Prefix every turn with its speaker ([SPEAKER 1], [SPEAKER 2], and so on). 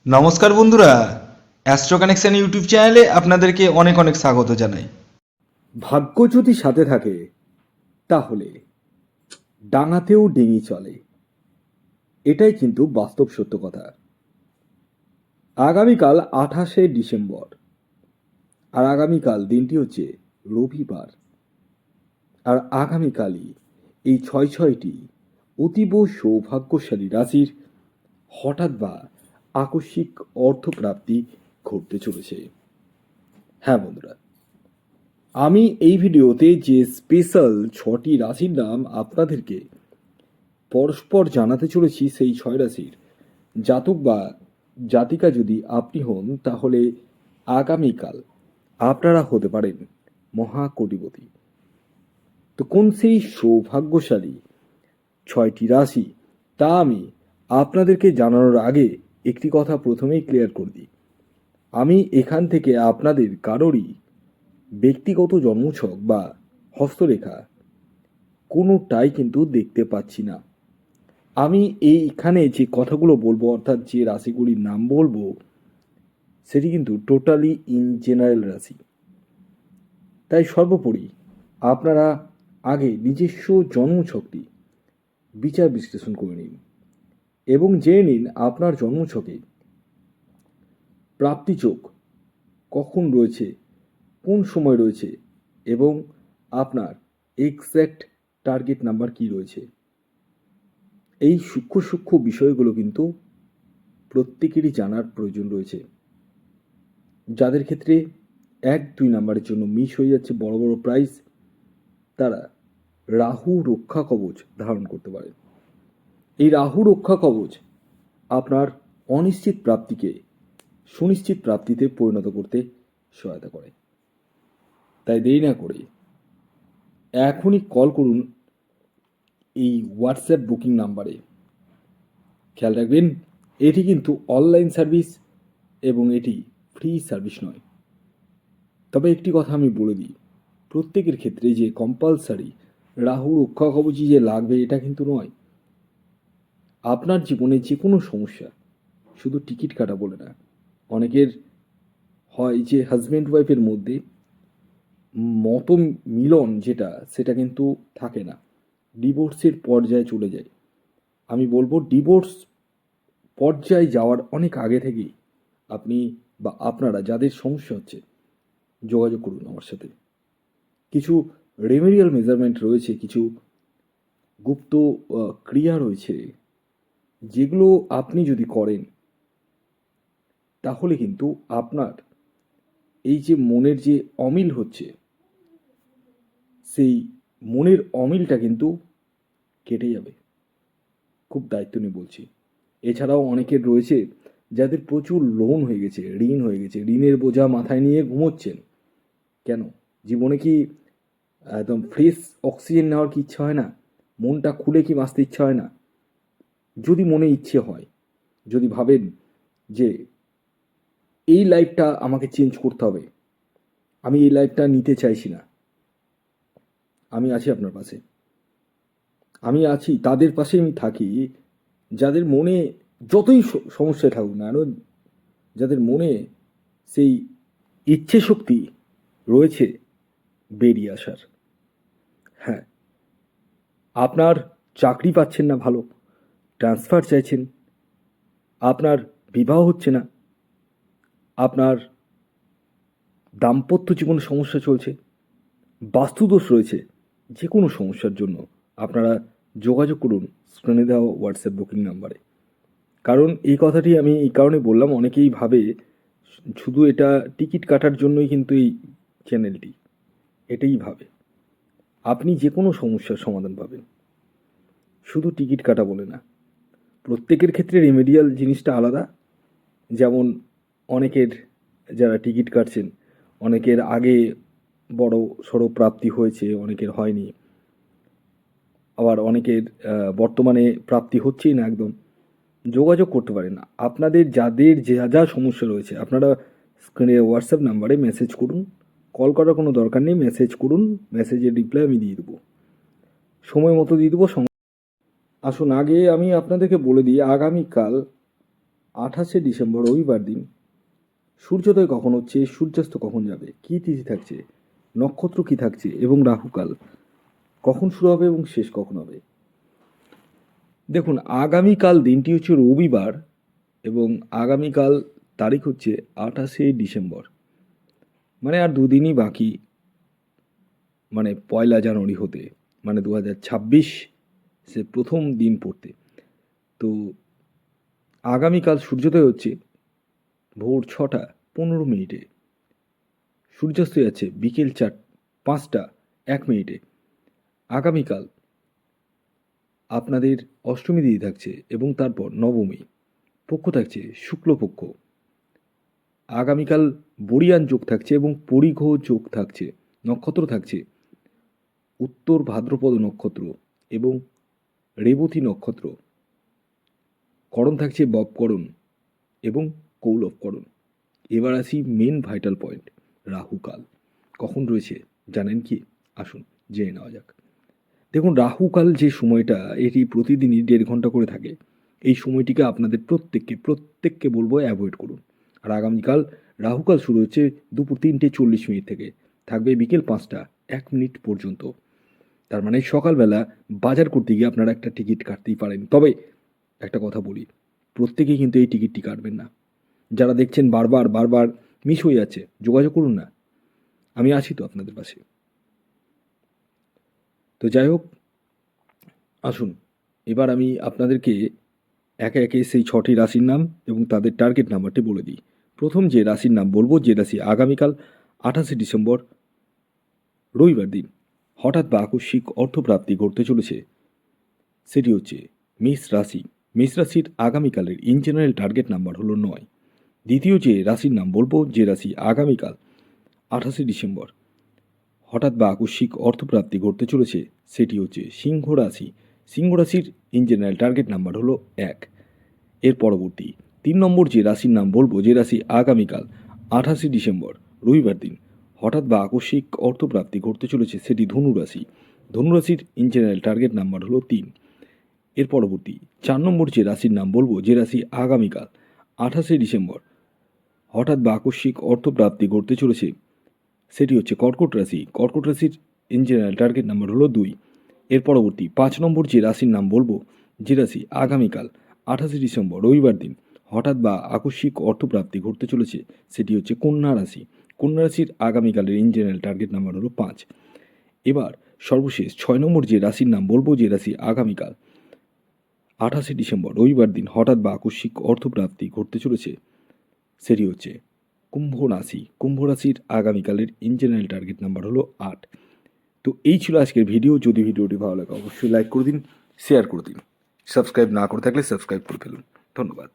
[SPEAKER 1] নমস্কার বন্ধুরা, astro connection YouTube চ্যানেলে আপনাদেরকে অনেক অনেক স্বাগত জানাই।
[SPEAKER 2] ভাগ্য যদি সাথে থাকে তাহলে ডাঙাতেও ডিঙি চলে, এটাই কিন্তু বাস্তব সত্য কথা। আগামীকাল 28শে ডিসেম্বর, আর আগামীকাল দিনটি হচ্ছে রবিবার। আর আগামীকালই এই ছয়টি অতীব সৌভাগ্যশালী রাশির হঠাৎ বা আকস্মিক অর্থপ্রাপ্তি ঘটতে চলেছে। হ্যাঁ বন্ধুরা, আমি এই ভিডিওতে যে স্পেশাল 6টি রাশির নাম আপনাদেরকে পরস্পর জানাতে চলেছি, সেই 6 রাশির জাতক বা জাতিকা যদি আপনি হন, তাহলে আগামীকাল আপনারা হতে পারেন মহাকোটিপতি। তো কোন সেই সৌভাগ্যশালী 6টি রাশি, তা আমি আপনাদেরকে জানানোর আগে একটি কথা প্রথমেই ক্লিয়ার করে দিই। আমি এখান থেকে আপনাদের কারোরই ব্যক্তিগত জন্মছক বা হস্তরেখা কোনোটাই কিন্তু দেখতে পাচ্ছি না। আমি এইখানে যে কথাগুলো বলবো, অর্থাৎ যে রাশিগুলির নাম বলবো, সেটি কিন্তু টোটালি ইন জেনারেল রাশি। তাই সর্বোপরি আপনারা আগে নিজস্ব জন্মছকটি বিচার বিশ্লেষণ করে নিন এবং জেনে নিন আপনার জন্মছকে প্রাপ্তিযোগ কখন রয়েছে, কোন সময় রয়েছে, এবং আপনার এক্স্যাক্ট টার্গেট নাম্বার কি রয়েছে। এই সূক্ষ্ম সূক্ষ্ম বিষয়গুলো কিন্তু প্রত্যেকেরই জানার প্রয়োজন রয়েছে। যাদের ক্ষেত্রে 1-2 নাম্বারের জন্য মিস হয়ে যাচ্ছে বড় বড় প্রাইজ, তারা রাহু রক্ষা কবচ ধারণ করতে পারে। এই রাহু রক্ষা কবচ আপনার অনিশ্চিত প্রাপ্তিকে সুনিশ্চিত প্রাপ্তিতে পরিণত করতে সহায়তা করে। তাই দেরি না করে এখনই কল করুন এই হোয়াটসঅ্যাপ বুকিং নাম্বারে। খেয়াল রাখবেন, এটি কিন্তু অনলাইন সার্ভিস এবং এটি ফ্রি সার্ভিস নয়। তবে একটি কথা আমি বলে দিই, প্রত্যেকের ক্ষেত্রে যে কম্পালসারি রাহু রক্ষা কবচই যে লাগবে এটা কিন্তু নয়। আপনার জীবনে যে কোনো সমস্যা, শুধু টিকিট কাটা বলে না, অনেকের হয় যে হাজব্যান্ড ওয়াইফের মধ্যে মত মিলন যেটা, সেটা কিন্তু থাকে না, ডিভোর্সের পর্যায়ে চলে যায়। আমি বলবো ডিভোর্স পর্যায়ে যাওয়ার অনেক আগে থেকেই আপনি বা আপনারা যাদের সমস্যা হচ্ছে, যোগাযোগ করুন আমার সাথে। কিছু রেমেডিয়াল মেজারমেন্ট রয়েছে, কিছু গুপ্ত ক্রিয়া রয়েছে, যেগুলো আপনি যদি করেন তাহলে কিন্তু আপনার এই যে মনের যে অমিল হচ্ছে, সেই মনের অমিলটা কিন্তু কেটে যাবে। খুব দায়িত্ব নিয়ে বলছি। এছাড়াও অনেকের রয়েছে যাদের প্রচুর লোন হয়ে গেছে, ঋণ হয়ে গেছে, ঋণের বোঝা মাথায় নিয়ে ঘুমোচ্ছেন। কেন? জীবনে কি একদম ফ্রেশ অক্সিজেন নেওয়ার কি ইচ্ছা হয় না? মনটা খুলে কি বাঁচতে ইচ্ছা হয় না? যদি মনে ইচ্ছে হয়, যদি ভাবেন যে এই লাইফটা আমাকে চেঞ্জ করতে হবে, আমি এই লাইফটা নিতে চাইছি না, আমি আছি আপনার পাশে। আমি আছি, তাদের পাশে আমি থাকি, যাদের মনে যতই সমস্যায় থাকুক না কেন, যাদের মনে সেই ইচ্ছে শক্তি রয়েছে বেরিয়ে আসার। হ্যাঁ, আপনার চাকরি পাচ্ছেন না ভালো, ট্রান্সফার চাইছেন, আপনার বিবাহ হচ্ছে না, আপনার দাম্পত্য জীবনে সমস্যা চলছে, বাস্তুদোষ রয়েছে, যে কোনো সমস্যার জন্য আপনারা যোগাযোগ করুন স্ক্রিনে দেওয়া হোয়াটসঅ্যাপ বুকিং নাম্বারে। কারণ এই কথাটি আমি এই কারণে বললাম, অনেকেই ভাবে শুধু এটা টিকিট কাটার জন্যই কিন্তু এই চ্যানেলটি, এটাই ভাবে। আপনি যে কোনো সমস্যার সমাধান পাবেন, শুধু টিকিট কাটা বলে না। প্রত্যেকের ক্ষেত্রে রেমেডিয়াল জিনিসটা আলাদা। যেমন অনেকের যারা টিকিট কাটছেন, অনেকের আগে বড় সড়ো প্রাপ্তি হয়েছে, অনেকের হয়নি, আবার অনেকের বর্তমানে প্রাপ্তি হচ্ছেই না একদম। যোগাযোগ করতে পারেন। আপনাদের যাদের যা যা সমস্যা রয়েছে, আপনারা স্ক্রিনে হোয়াটসঅ্যাপ নাম্বারে মেসেজ করুন। কল করার কোনো দরকার নেই, মেসেজ করুন, মেসেজের রিপ্লাই আমি দিয়ে দেবো, সময় মতো দিয়ে দেবো। আসুন আগে আমি আপনাদেরকে বলে দিই, আগামীকাল 28শে ডিসেম্বর রবিবার দিন সূর্যোদয় কখন হচ্ছে, সূর্যাস্ত কখন যাবে, কী তিথি থাকছে, নক্ষত্র কী থাকছে এবং রাহুকাল কখন শুরু হবে এবং শেষ কখন হবে। দেখুন, আগামীকাল দিনটি হচ্ছে রবিবার এবং আগামীকাল তারিখ হচ্ছে 28শে ডিসেম্বর, মানে আর দুদিনই বাকি, মানে 1 জানুয়ারি হতে, মানে 2026 সে প্রথম দিন পড়তে। তো আগামীকাল সূর্যোদয় হচ্ছে ভোর 6:15, সূর্যাস্ত যাচ্ছে বিকেল 5:01। আগামীকাল আপনাদের অষ্টমী তিথি থাকছে এবং তারপর নবমী, পক্ষ থাকছে শুক্লপক্ষ। আগামীকাল বরিয়ান যোগ থাকছে এবং পরিঘ যোগ থাকছে। নক্ষত্র থাকছে উত্তর ভাদ্রপদ নক্ষত্র এবং রেবতী নক্ষত্র। করণ থাকছে ববকরণ এবং কৌলভকরণ। এবার আসি মেন ভাইটাল পয়েন্ট, রাহুকাল কখন রয়েছে জানেন কি? আসুন জেনে নেওয়া যাক। দেখুন, রাহুকাল যে সময়টা, এটি প্রতিদিনই 1.5 ঘন্টা করে থাকে। এই সময়টিকে আপনাদের প্রত্যেককে বলবো অ্যাভয়েড করুন। আর আগামীকাল রাহুকাল শুরু হচ্ছে দুপুর 3:40 থেকে, থাকবে বিকেল 5:01 পর্যন্ত। তার মানে সকালবেলা বাজার করতে গিয়ে আপনারা একটা টিকিট কাটতেই পারেন। তবে একটা কথা বলি, প্রত্যেকেই কিন্তু এই টিকিটটি কাটবেন না। যারা দেখছেন বারবার মিস হয়ে যাচ্ছে, যোগাযোগ করুন না, আমি আছি তো আপনাদের পাশে। তো যাই হোক, আসুন এবার আমি আপনাদেরকে একে একে সেই 6টি রাশির নাম এবং তাদের টার্গেট নাম্বারটি বলে দিই। প্রথম যে রাশির নাম বলবো, যে রাশি আগামীকাল 28শে ডিসেম্বর রবিবার দিন হঠাৎ বা আকস্মিক অর্থপ্রাপ্তি ঘটতে চলেছে, সেটি হচ্ছে মেষ রাশি। মেষ রাশির আগামীকালের ইন জেনারেল টার্গেট নাম্বার হলো 9। দ্বিতীয় যে রাশির নাম বলবো, যে রাশি আগামীকাল 28শে ডিসেম্বর হঠাৎ বা আকস্মিক অর্থপ্রাপ্তি ঘটতে চলেছে, সেটি হচ্ছে সিংহ রাশি। সিংহ রাশির ইন জেনারেল টার্গেট নাম্বার হলো 1। এর পরবর্তী 3 নম্বর যে রাশির নাম বলবো, যে রাশি আগামীকাল 28শে ডিসেম্বর রবিবার দিন হঠাৎ বা আকস্মিক অর্থপ্রাপ্তি ঘটতে চলেছে, সেটি ধনু রাশি। ধনু রাশির ইন জেনারেল টার্গেট নাম্বার হলো 3। এর পরবর্তী 4 নম্বর যে রাশির নাম বলবো, যে রাশি আগামীকাল 28শে ডিসেম্বর হঠাৎ বা আকস্মিক অর্থপ্রাপ্তি ঘটতে চলেছে, সেটি হচ্ছে কর্কট রাশি। কর্কট রাশির ইন জেনারেল টার্গেট নাম্বার হলো 2। এর পরবর্তী 5 নম্বর যে রাশির নাম বলবো, যে রাশি আগামীকাল 28শে ডিসেম্বর রবিবার দিন হঠাৎ বা আকস্মিক অর্থপ্রাপ্তি ঘটতে চলেছে, সেটি হচ্ছে কন্যা রাশি। কন্যা রাশির আগামীকালের ইন জেনারেল টার্গেট নাম্বার হলো 5। এবার সর্বশেষ 6 নম্বর যে রাশির নাম বলবো, যে রাশি আগামীকাল 28শে ডিসেম্বর রবিবার দিন হঠাৎ বা আকস্মিক অর্থপ্রাপ্তি ঘটতে চলেছে, সেটি হচ্ছে কুম্ভ রাশি। কুম্ভ রাশির আগামীকালের ইন জেনারেল টার্গেট নাম্বার হলো 8। তো এই ছিল আজকের ভিডিও। যদি ভিডিওটি ভালো লাগে অবশ্যই লাইক করে দিন, শেয়ার করে দিন, সাবস্ক্রাইব না করে থাকলে সাবস্ক্রাইব করে ফেলুন। ধন্যবাদ।